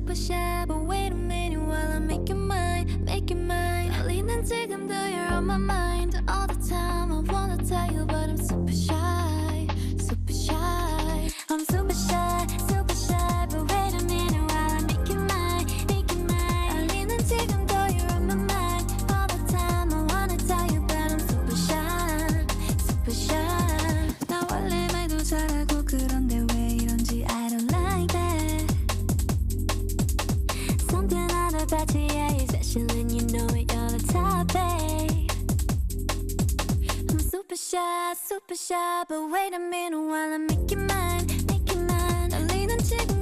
super shy, but wait a minute while I make you mine, make you mine. 떨리는 지금도 you're on my mind all the time. I wanna tell you, but I'm super shy, super shy. I'm super shy, super shy, but wait a minute while I make you mine, make you mine. 떨리는 지금도 you're on my mind all the time. I wanna tell you, but I'm super shy, super shy. 나 원래 말도 잘하고 그런데 왜 이런지 I don't like that. Something out about you, yeah, you're special and you know it, you're the top, babe. I'm super shy, but wait a minute while I make you mine, make you mine. 떨리는 지금